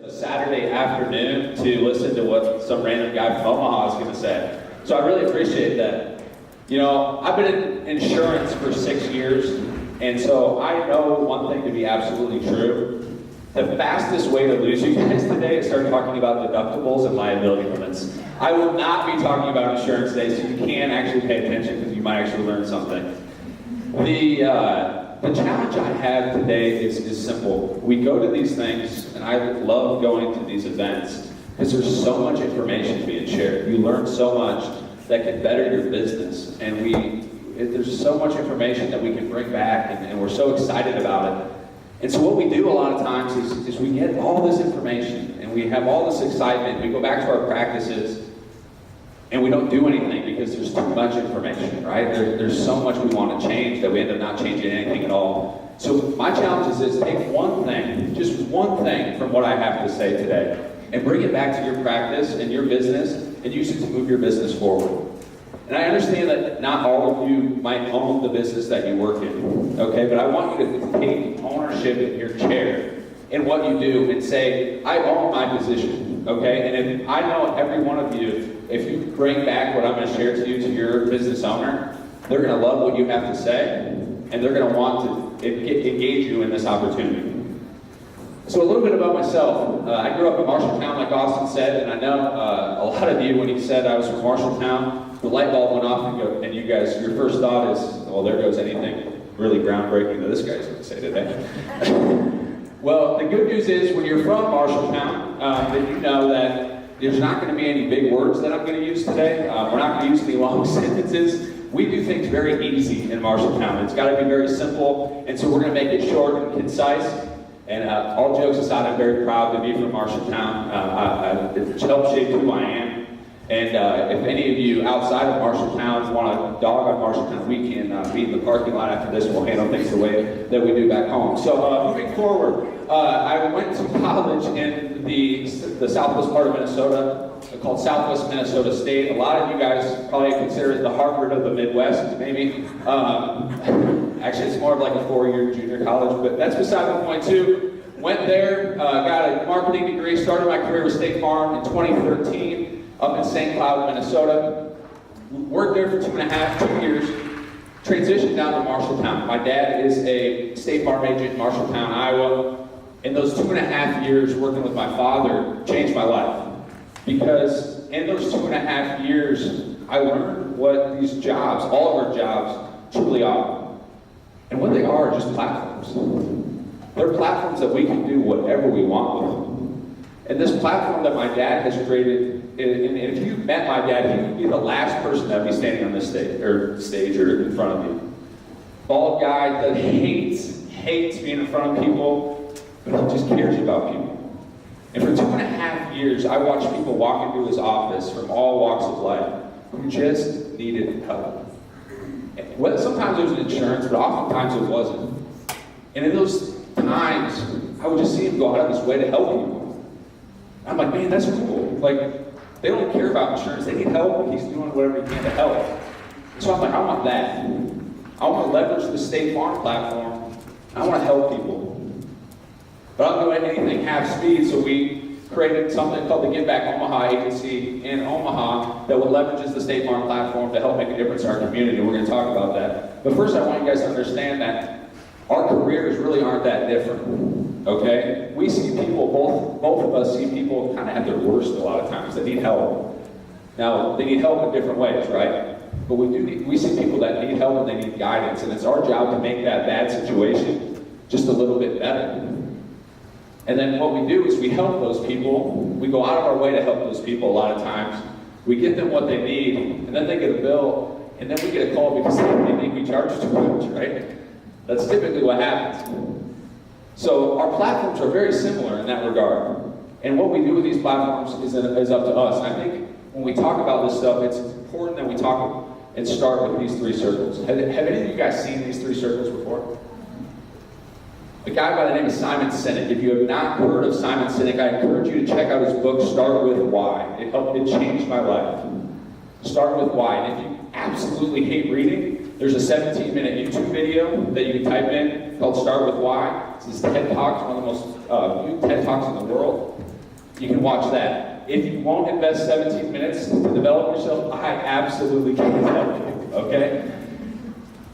a Saturday afternoon to listen to what some random guy from Omaha is going to say. So I really appreciate that. You know, I've been in insurance for 6 years, and so I know one thing to be absolutely true. The fastest way to lose you guys today is start talking about deductibles and liability limits. I will not be talking about insurance today, so you can actually pay attention because you might actually learn something. The challenge I have today is simple. We go to these things, and I love going to these events because there's so much information being shared. You learn so much that can better your business, and there's so much information that we can bring back, and we're so excited about it. And so what we do a lot of times is we get all this information, and we have all this excitement. We go back to our practices, and we don't do anything because there's too much information, right? There's so much we want to change that we end up not changing anything at all. So my challenge is this: take one thing, just one thing from what I have to say today, and bring it back to your practice and your business, and use it to move your business forward. And I understand that not all of you might own the business that you work in, okay? But I want you to take ownership in your chair in what you do and say, I own my position, okay? And if I know every one of you, if you bring back what I'm going to share to you to your business owner, they're going to love what you have to say, and they're going to want to engage you in this opportunity. So a little bit about myself. I grew up in Marshalltown, like Austin said, and I know a lot of you, when he said I was from Marshalltown, the light bulb went off, and you guys, your first thought is, well, there goes anything really groundbreaking that this guy's going to say today. Well, the good news is, when you're from Marshalltown, then you know that there's not going to be any big words that I'm going to use today. We're not going to use any long sentences. We do things very easy in Marshalltown. It's got to be very simple, and so we're going to make it short and concise. And all jokes aside, I'm very proud to be from Marshalltown. It's helped shape who I am. And if any of you outside of Marshalltown want to dog on Marshalltown, we can meet in the parking lot after this. We'll handle things the way that we do back home. So moving forward, I went to college in the southwest part of Minnesota, called Southwest Minnesota State. A lot of you guys probably consider it the Harvard of the Midwest, maybe. Actually, it's more of like a 4-year junior college, but that's beside the point too. Went there, got a marketing degree, started my career with State Farm in 2013. Up in St. Cloud, Minnesota. Worked there for 2 years. Transitioned down to Marshalltown. My dad is a State Farm agent in Marshalltown, Iowa. And those 2.5 years working with my father changed my life. Because in those 2.5 years, I learned what these jobs, all of our jobs, truly are. And what they are just platforms. They're platforms that we can do whatever we want with them. And this platform that my dad has created, and if you met my dad, he would be the last person that would be standing on this stage or in front of you. Bald guy that hates being in front of people, but he just cares about people. And for 2.5 years, I watched people walk into his office from all walks of life who just needed help. Well, sometimes it was insurance, but oftentimes it wasn't. And in those times, I would just see him go out of his way to help people. I'm like, man, that's cool. Like, they don't care about insurance. They need help, and he's doing whatever he can to help. So I'm like, I want that. I want to leverage the State Farm platform. I want to help people. But I'll do anything half speed, so we created something called the Give Back Omaha Agency in Omaha that leverages the State Farm platform to help make a difference in our community. We're going to talk about that. But first, I want you guys to understand that our careers really aren't that different. Okay? We see people, both of us see people kind of at their worst a lot of times. They need help. Now, they need help in different ways, right? But we see people that need help and they need guidance, and it's our job to make that bad situation just a little bit better. And then what we do is we help those people. We go out of our way to help those people a lot of times. We get them what they need, and then they get a bill, and then we get a call because they think we charge too much, right? That's typically what happens. So our platforms are very similar in that regard. And what we do with these platforms is up to us. And I think when we talk about this stuff, it's important that we talk and start with these 3 circles. Have any of you guys seen these 3 circles before? A guy by the name of Simon Sinek. If you have not heard of Simon Sinek, I encourage you to check out his book, Start With Why. It changed my life. Start with why. And if you absolutely hate reading, There's a 17-minute YouTube video that you can type in called Start With Why. It's this TED Talk, one of the most viewed TED Talks in the world. You can watch that. If you won't invest 17 minutes to develop yourself, I absolutely can't help you, okay?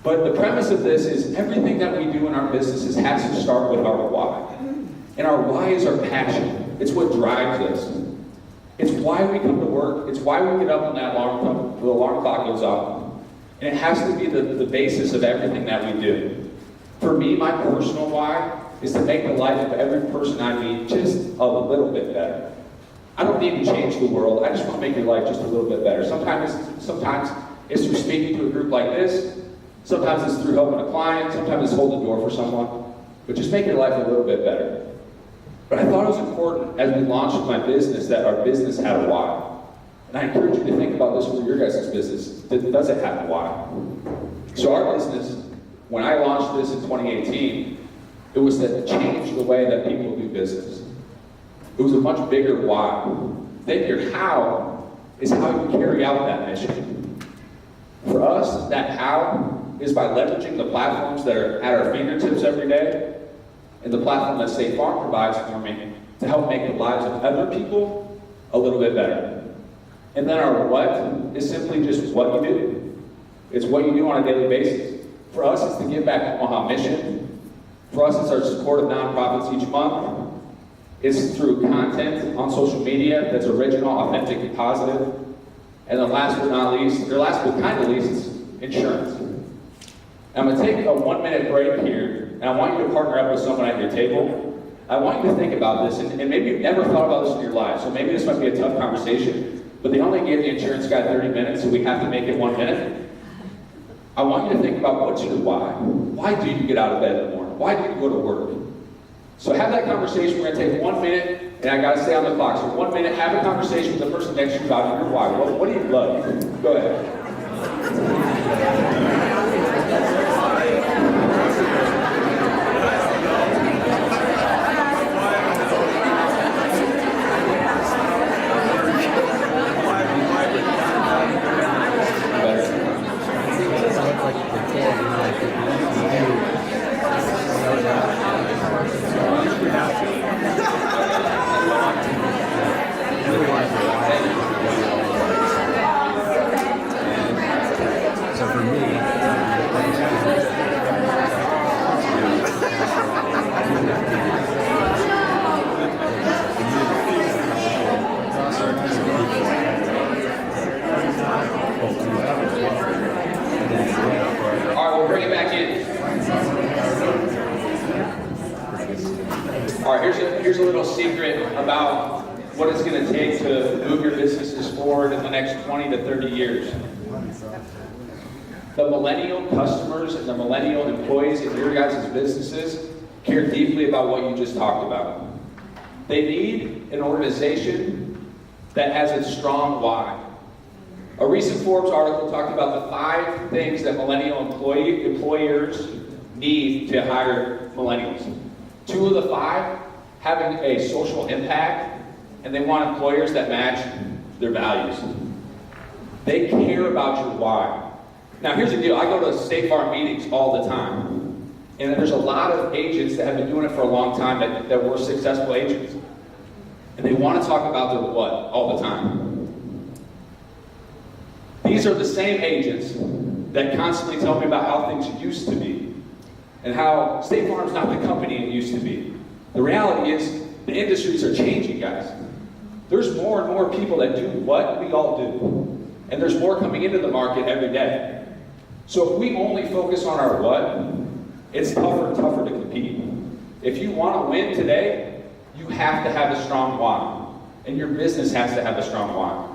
But the premise of this is everything that we do in our businesses has to start with our why. And our why is our passion. It's what drives us. It's why we come to work. It's why we get up when the alarm clock goes off. And it has to be the basis of everything that we do. For me, my personal why is to make the life of every person I meet just a little bit better. I don't need to change the world. I just want to make your life just a little bit better. Sometimes it's through speaking to a group like this. Sometimes it's through helping a client. Sometimes it's holding the door for someone. But just make your life a little bit better. But I thought it was important as we launched my business that our business had a why. And I encourage you to think about this for your guys' business. Does it have a why? So our business, when I launched this in 2018, it was to change the way that people do business. It was a much bigger why. Then your how is how you carry out that mission. For us, that how is by leveraging the platforms that are at our fingertips every day, and the platform that State Farm provides for me to help make the lives of other people a little bit better. And then our what is simply just what you do. It's what you do on a daily basis. For us, it's to give back to Omaha Mission. For us, it's our support of nonprofits each month. It's through content on social media that's original, authentic, and positive. And then last but kind of least, is insurance. I'm going to take a 1-minute break here, and I want you to partner up with someone at your table. I want you to think about this, and maybe you've never thought about this in your life, so maybe this might be a tough conversation, but they only gave the insurance guy 30 minutes, so we have to make it 1 minute. I want you to think about what's your why. Why do you get out of bed in the morning? Why do you go to work? So have that conversation. We're going to take 1 minute, and I got to stay on the clock. So 1 minute, have a conversation with the person next to you about your why. What do you love? Go ahead. Here's a little secret about what it's going to take to move your businesses forward in the next 20 to 30 years. The millennial customers and the millennial employees in your guys' businesses care deeply about what you just talked about. They need an organization that has a strong why. A recent Forbes article talked about the 5 things that millennial employers need to hire millennials. 2 of the 5, having a social impact, and they want employers that match their values. They care about your why. Now here's the deal, I go to State Farm meetings all the time, and there's a lot of agents that have been doing it for a long time that were successful agents. And they want to talk about their what all the time. These are the same agents that constantly tell me about how things used to be, and how State Farm's not the company it used to be. The reality is, the industries are changing, guys. There's more and more people that do what we all do. And there's more coming into the market every day. So if we only focus on our what, it's tougher and tougher to compete. If you want to win today, you have to have a strong why. And your business has to have a strong why.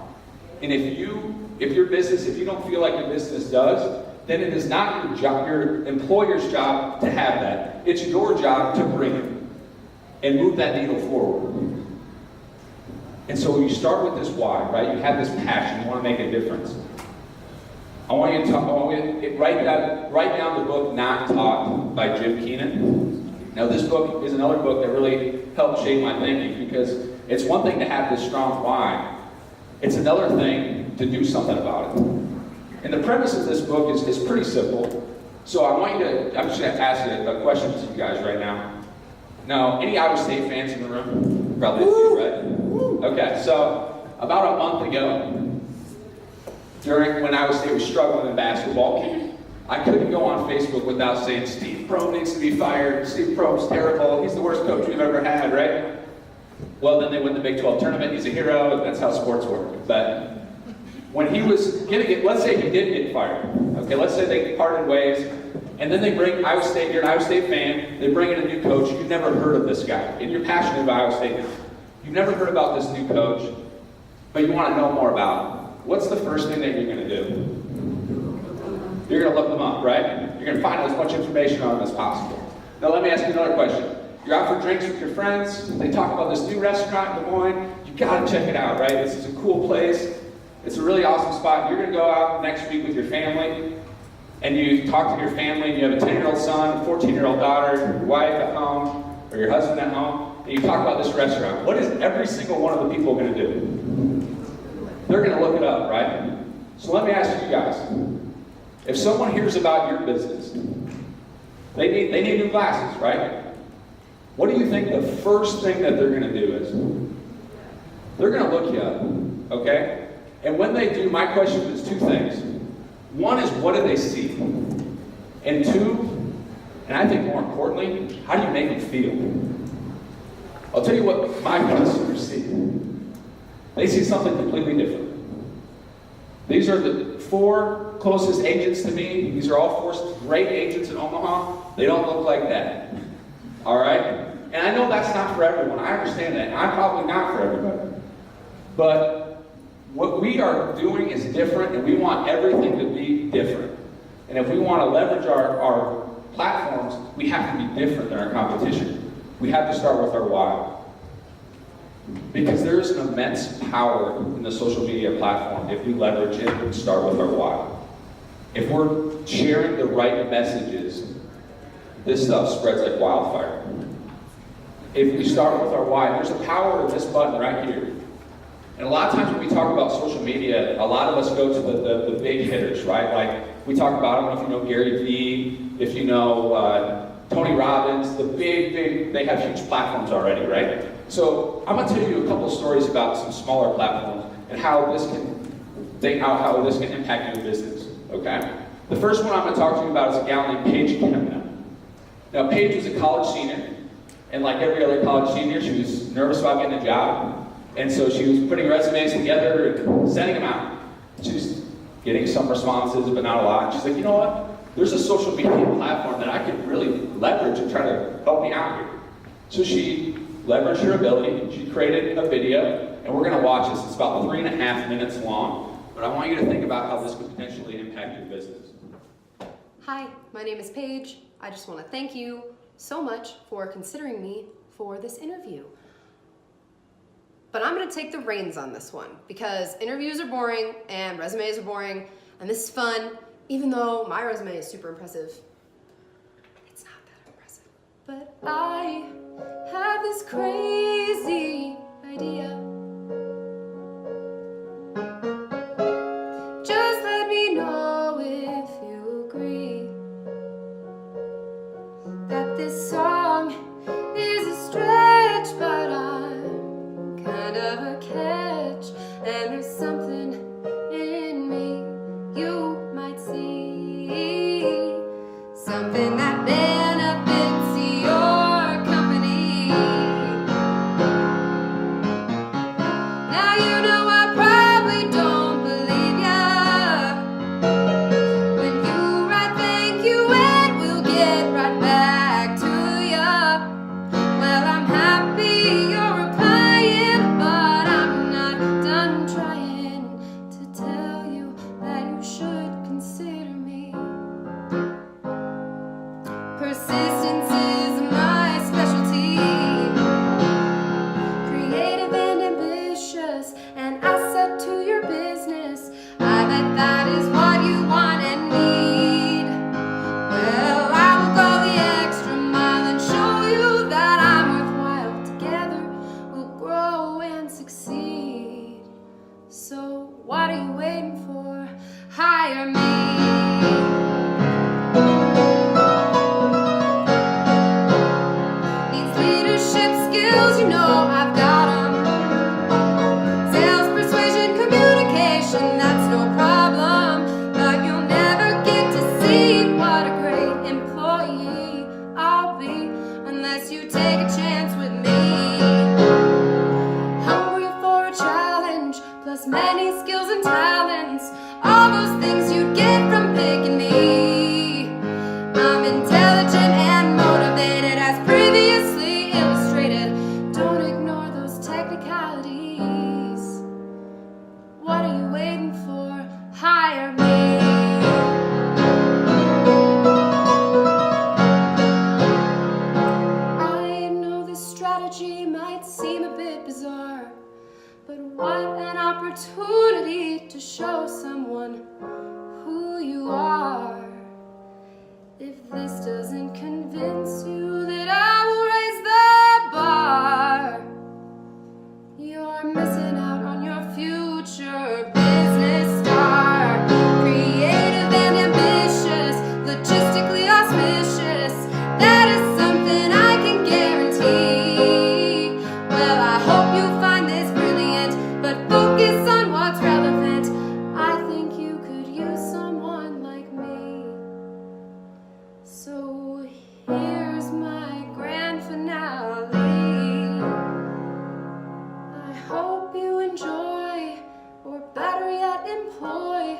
And if you don't feel like your business does, then it is not your job, your employer's job to have that. It's your job to bring it and move that needle forward. And so you start with this why, right? You have this passion, you want to make a difference. I want you to write down the book Not Taught by Jim Keenan. Now this book is another book that really helped shape my thinking, because it's one thing to have this strong why. It's another thing to do something about it. And the premise of this book is pretty simple. So I'm just going to ask you a question to you guys right now. Now, any Iowa State fans in the room? Probably a few, right? Okay, so about a month ago, when Iowa State was struggling in basketball, I couldn't go on Facebook without saying, Steve Prohm needs to be fired, Steve Prohm's terrible, he's the worst coach we've ever had, right? Well, then they win the Big 12 tournament, he's a hero, that's how sports work. But when he was getting it, let's say he did get fired, okay, let's say they parted ways, and then they bring Iowa State, you're an Iowa State fan, they bring in a new coach, you've never heard of this guy, and you're passionate about Iowa State now. You've never heard about this new coach, but you want to know more about him. What's the first thing that you're going to do? You're going to look them up, right? You're going to find out as much information on them as possible. Now let me ask you another question. You're out for drinks with your friends, they talk about this new restaurant in Des Moines, you got to check it out, right? This is a cool place, it's a really awesome spot. You're going to go out next week with your family, and you talk to your family, and you have a 10-year-old son, a 14-year-old daughter, your wife at home, or your husband at home, and you talk about this restaurant. What is every single one of the people going to do? They're going to look it up, right? So let me ask you guys, if someone hears about your business, they need new glasses, right? What do you think the first thing that they're going to do is? They're going to look you up, okay? And when they do, my question is two things. One is, what do they see? And two, and I think more importantly, how do you make them feel? I'll tell you what my customers see. They see something completely different. These are the 4 closest agents to me. These are all 4 great agents in Omaha. They don't look like that. All right? And I know that's not for everyone. I understand that. And I'm probably not for everybody. But what we are doing is different, and we want everything to be different. And if we want to leverage our platforms, we have to be different than our competition. We have to start with our why. Because there is an immense power in the social media platform if we leverage it and start with our why. If we're sharing the right messages, this stuff spreads like wildfire. If we start with our why, there's a power in this button right here. And a lot of times when we talk about social media, a lot of us go to the big hitters, right? Like we talk about, I don't know if you know Gary Vee, if you know Tony Robbins, the big, they have huge platforms already, right? So I'm going to tell you a couple stories about some smaller platforms and how this can impact your business, okay? The first one I'm going to talk to you about is a gal named Paige Kemna. Now, Paige was a college senior, and like every other college senior, she was nervous about getting a job, and so she was putting resumes together and sending them out. She was getting some responses, but not a lot. She's like, you know what? There's a social media platform that I could really leverage and try to help me out here. So she leveraged her ability. She created a video, and we're going to watch this. It's about 3.5 minutes long, but I want you to think about how this could potentially impact your business. Hi, my name is Paige. I just want to thank you so much for considering me for this interview. But I'm going to take the reins on this one because interviews are boring and resumes are boring, and this is fun, even though my resume is super impressive. It's not that impressive. But I have this crazy idea. Just let me know if you agree that this song is a stretch, but I'm kind of a catch, and there's something in me you might see, something that benefits your company. skills, you know I've got 'em. Sales, persuasion, communication, that's no problem. But you'll never get to see what a great employee I'll be unless you take a chance with me. Hungry for a challenge, plus many skills and talents, all those things you'd get from picking me. I'm intelligent and motivated as previously illustrated. Don't ignore those technicalities. What are you waiting for? Hire me. I know this strategy might seem a bit bizarre, but what an opportunity to show someone who you are. If this doesn't convince you that I will raise the bar, you're missing out on your future business star. Creative and ambitious, logistically auspicious, that is something I can guarantee. Well, I hope you find this brilliant, but focus on what's relevant. I think you could use someone like me. So here's my grand finale. I hope you enjoy, or better yet employ,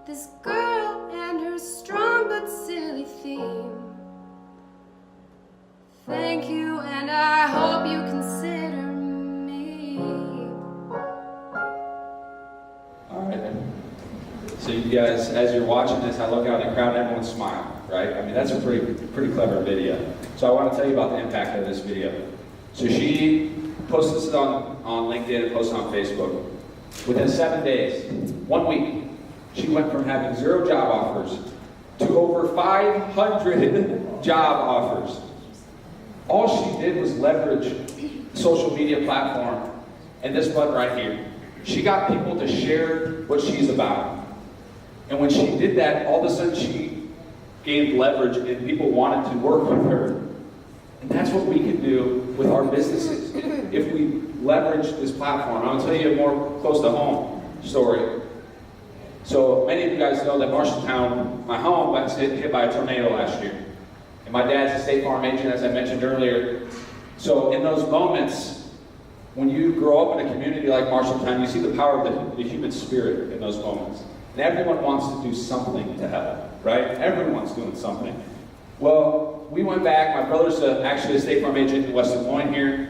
this girl and her strong but silly theme. Thank you, and I hope you consider me. All right. So you guys, as you're watching this, I look out in the crowd and everyone smile, right? I mean, that's a pretty clever video. So I want to tell you about the impact of this video. So she posted this on LinkedIn and posted on Facebook. Within 7 days, 1 week, she went from having 0 job offers to over 500 job offers. All she did was leverage social media platform and this button right here. She got people to share what she's about. And when she did that, all of a sudden she gained leverage and people wanted to work with her. And that's what we can do with our businesses if we leverage this platform. I'm going to tell you a more close to home story. So many of you guys know that Marshalltown, my home, got hit by a tornado last year. And my dad's a State Farm agent, as I mentioned earlier. So in those moments, when you grow up in a community like Marshalltown, you see the power of the human spirit in those moments. And everyone wants to do something to help, right? Everyone's doing something. Well, we went back. My brother's actually a State Farm agent in West Des Moines here.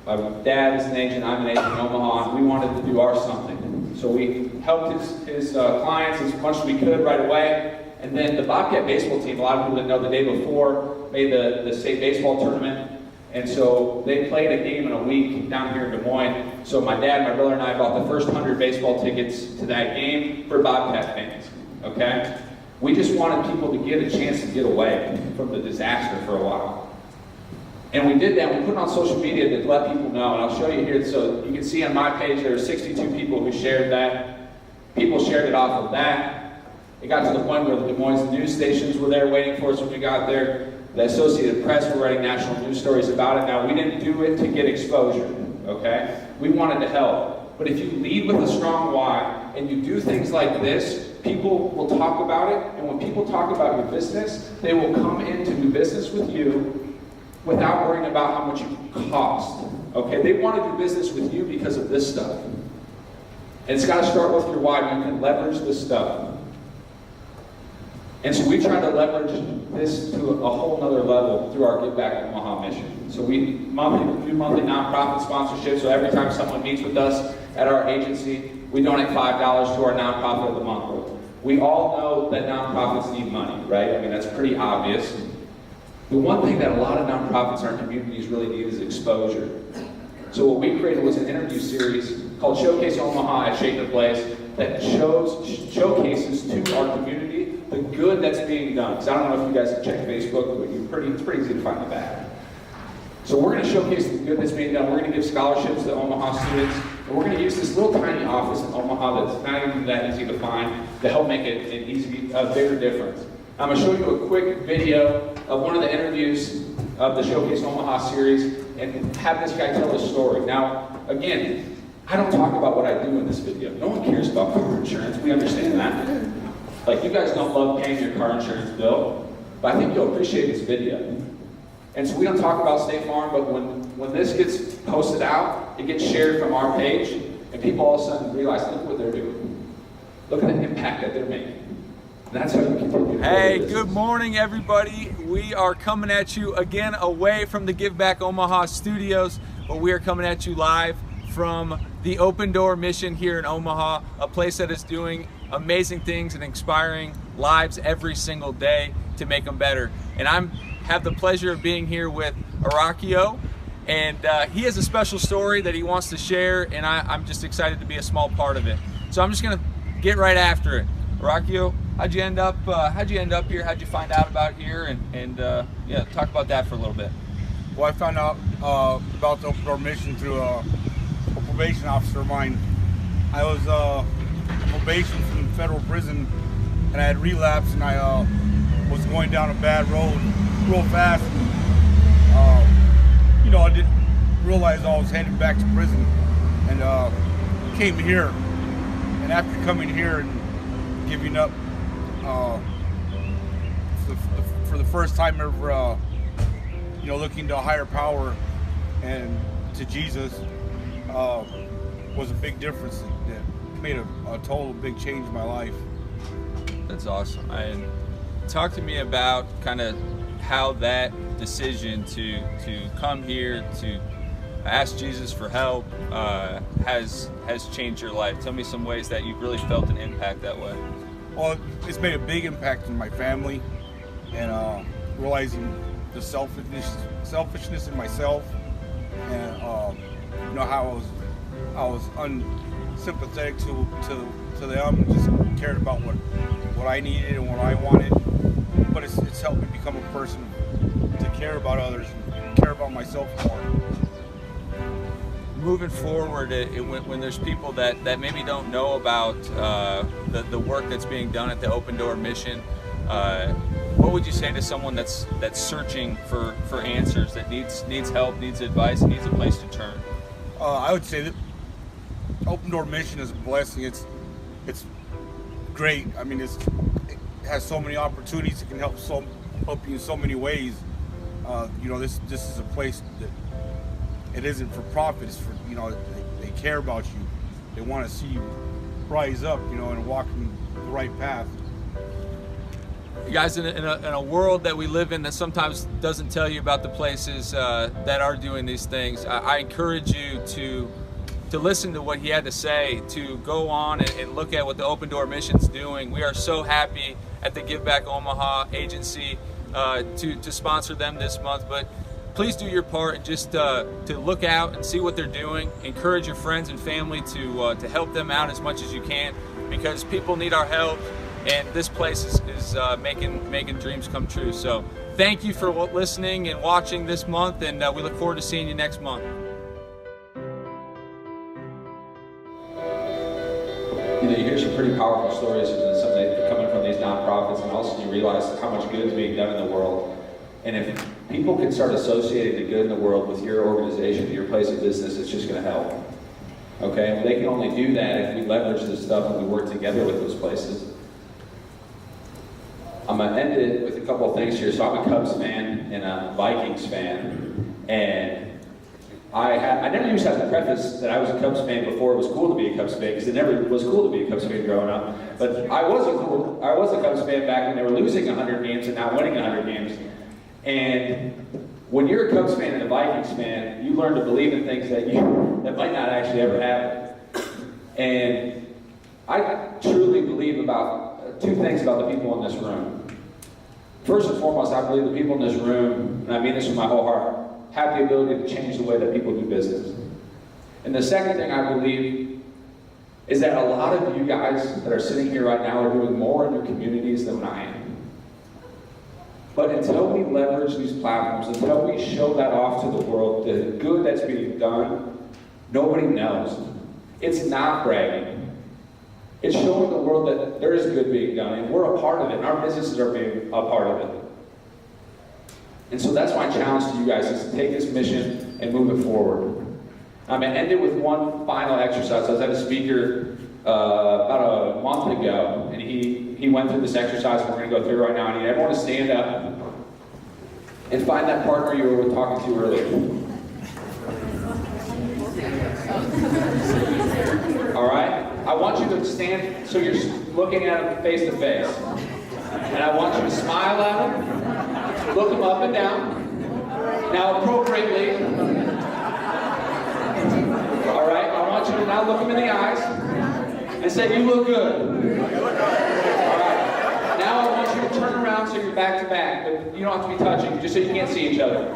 My dad is an agent. I'm an agent in Omaha. And we wanted to do our something. So we helped his clients as much as we could right away. And then the Bobcat baseball team, a lot of people didn't know, the day before made the state baseball tournament. And so they played a game in a week down here in Des Moines. So my dad, my brother, and I bought the first 100 baseball tickets to that game for Bobcat fans, okay? We just wanted people to get a chance to get away from the disaster for a while. And we did that. We put it on social media to let people know. And I'll show you here. So you can see on my page there are 62 people who shared that. People shared it off of that. It got to the point where the Des Moines news stations were there waiting for us when we got there. The Associated Press were writing national news stories about it. Now, we didn't do it to get exposure, okay? We wanted to help. But if you lead with a strong why and you do things like this, people will talk about it. And when people talk about your business, they will come in to do business with you without worrying about how much you cost, okay? They want to do business with you because of this stuff. And it's got to start with your why. You can leverage this stuff. And so we try to leverage this to a whole nother level through our Give Back Omaha mission. So we do monthly nonprofit sponsorships. So every time someone meets with us at our agency, we donate $5 to our nonprofit of the month. We all know that nonprofits need money, right? I mean, that's pretty obvious. The one thing that a lot of nonprofits in our communities really need is exposure. So what we created was an interview series called Showcase Omaha at Shaker Place that showcases to our community the good that's being done. Because I don't know if you guys have checked Facebook, but it's pretty easy to find the bad. So we're going to showcase the good that's being done. We're going to give scholarships to Omaha students. And we're going to use this little tiny office in Omaha that's not even that easy to find to help make it a bigger difference. I'm going to show you a quick video of one of the interviews of the Showcase Omaha series. and have this guy tell his story. Now, again, I don't talk about what I do in this video. No one cares about car insurance. We understand that. Like, you guys don't love paying your car insurance bill, but I think you'll appreciate this video. And so we don't talk about State Farm, but when this gets posted out, it gets shared from our page, and people all of a sudden realize, look what they're doing. Look at the impact that they're making. And that's how you continue to Hey, good morning, everybody. We are coming at you again away from the Give Back Omaha studios, but we are coming at you live from the Open Door Mission here in Omaha, a place that is doing amazing things and inspiring lives every single day to make them better. And I have the pleasure of being here with Horacio, and he has a special story that he wants to share, and I'm just excited to be a small part of it. So I'm just gonna get right after it. Horacio, how'd you end up here? How'd you find out about here? And yeah, talk about that for a little bit. Well, I found out about the Open Door Mission through a probation officer of mine. I was probation from federal prison, and I had relapsed, and I was going down a bad road real fast. And, you know, I didn't realize I was headed back to prison, and came here. And after coming here and giving up for the first time ever, you know, looking to a higher power and to Jesus, was a big difference. It made a total big change in my life. That's awesome. And talk to me about kind of how that decision to come here to ask Jesus for help has changed your life. Tell me some ways that you've really felt an impact that way. Well, it's made a big impact in my family, and realizing the selfishness in myself, and you know, how I was unsympathetic to them, and just cared about what I needed and what I wanted. But it's helped me become a person to care about others and care about myself more. Moving forward, when there's people that maybe don't know about the work that's being done at the Open Door Mission, what would you say to someone that's searching for answers, that needs help, needs advice, needs a place to turn? I would say that Open Door Mission is a blessing. It's great. I mean, it has so many opportunities. It can help you in so many ways. You know, this is a place that it isn't for profit. It's for, you know, they care about you. They want to see you rise up, you know, and walk in the right path. You guys, in a world that we live in that sometimes doesn't tell you about the places that are doing these things, I encourage you to listen to what he had to say, to go on and look at what the Open Door Mission's doing. We are so happy at the Give Back Omaha agency to sponsor them this month, but please do your part and just to look out and see what they're doing. Encourage your friends and family to help them out as much as you can, because people need our help, and this place is making dreams come true. So thank you for listening and watching this month, and we look forward to seeing you next month. You know, you hear some pretty powerful stories coming from these nonprofits, and also you realize how much good is being done in the world. And if people can start associating the good in the world with your organization, your place of business, it's just going to help. Okay? And they can only do that if we leverage this stuff and we work together with those places. I'm going to end it with a couple of things here. So I'm a Cubs fan and a Vikings fan. And I never used to have to preface that I was a Cubs fan before it was cool to be a Cubs fan, because it never was cool to be a Cubs fan growing up. But I was a Cubs fan back when they were losing 100 games and now winning 100 games. And when you're a Cubs fan and a Vikings fan, you learn to believe in things that might not actually ever happen. And I truly believe about two things about the people in this room. First and foremost, I believe the people in this room, and I mean this with my whole heart, have the ability to change the way that people do business. And the second thing I believe is that a lot of you guys that are sitting here right now are doing more in your communities than I am. But until we leverage these platforms, until we show that off to the world, the good that's being done, nobody knows. It's not bragging. It's showing the world that there is good being done, and we're a part of it, and our businesses are being a part of it. And so that's my challenge to you guys, is to take this mission and move it forward. I'm going to end it with one final exercise. I was at a speaker about a month ago, and he went through this exercise we're going to go through right now. I need everyone to stand up and find that partner you were talking to earlier. All right? I want you to stand so you're looking at them face to face. And I want you to smile at them, look them up and down. Now appropriately. All right? I want you to now look them in the eyes and say, you look good. All right. Now I want you to turn around so you're back to back, but you don't have to be touching, just so you can't see each other.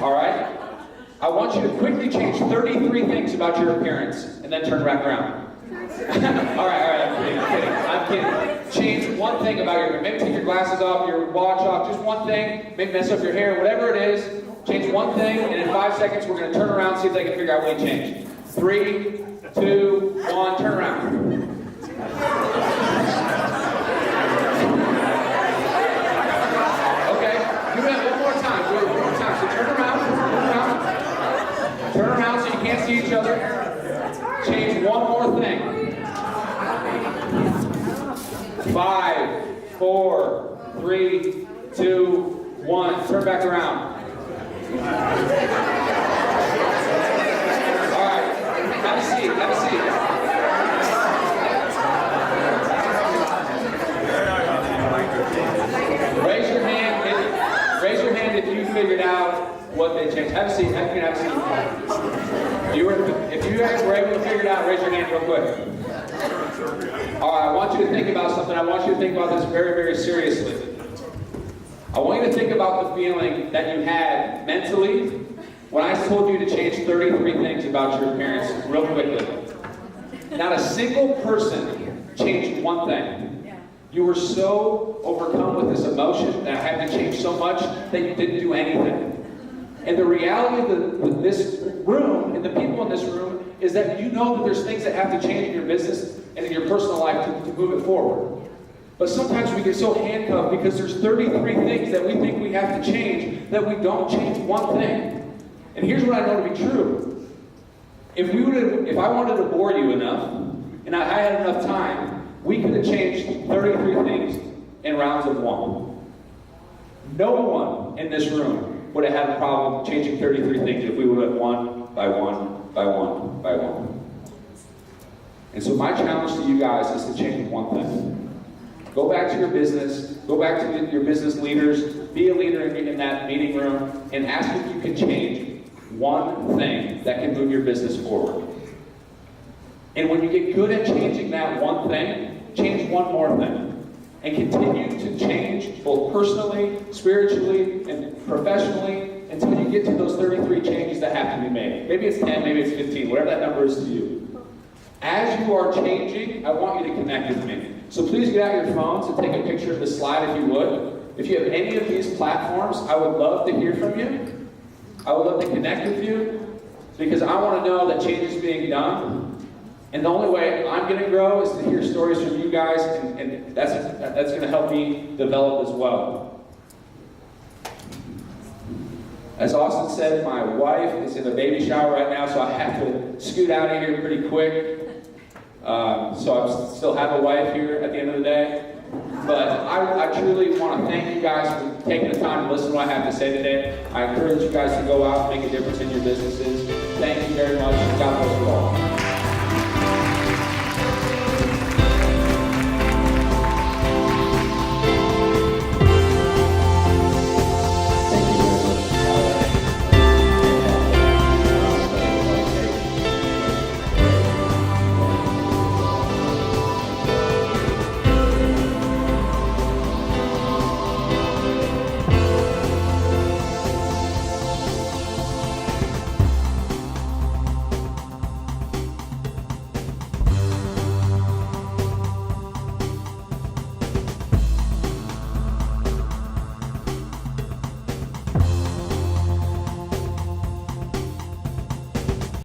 All right? I want you to quickly change 33 things about your appearance and then turn back around. all right, I'm kidding. Change one thing about your, maybe take your glasses off, your watch off, just one thing, maybe mess up your hair, whatever it is. Change one thing, and in 5 seconds we're going to turn around and see if they can figure out what you changed. 3, 2, 1, turn around. Okay, do that one more time. Do it one more time. So turn around. Turn around so you can't see each other. Change one more thing. 5, 4, 3, 2, 1. Turn back around. All right. Have a seat. Have a seat. Raise your hand if you figured out what they changed. Have a seat. Have a seat. If you were able to figure it out, raise your hand real quick. All right, I want you to think about something. I want you to think about this very, very seriously. I want you to think about the feeling that you had mentally when I told you to change 33 things about your appearance real quickly. Not a single person changed one thing. You were so overcome with this emotion that I had to change so much that you didn't do anything. And the reality of this room and the people in this room is that you know that there's things that have to change in your business and in your personal life to move it forward. But sometimes we get so handcuffed because there's 33 things that we think we have to change that we don't change one thing. And here's what I know to be true. If I wanted to bore you enough and I had enough time, we could have changed 33 things in rounds of 1. No one in this room would have had a problem changing 33 things if we would have one by one, by one, by one. And so my challenge to you guys is to change one thing. Go back to your business, go back to your business leaders, be a leader in that meeting room, and ask if you can change one thing that can move your business forward. And when you get good at changing that one thing, change one more thing. And continue to change both personally, spiritually, and professionally until you get to those 33 changes that have to be made. Maybe it's 10, maybe it's 15, whatever that number is to you. As you are changing, I want you to connect with me. So please get out your phones and take a picture of this slide if you would. If you have any of these platforms, I would love to hear from you. I would love to connect with you because I want to know that change is being done. And the only way I'm going to grow is to hear stories from you guys, and that's going to help me develop as well. As Austin said, my wife is in a baby shower right now, so I have to scoot out of here pretty quick. So I still have a wife here at the end of the day. But I truly want to thank you guys for taking the time to listen to what I have to say today. I encourage you guys to go out and make a difference in your businesses.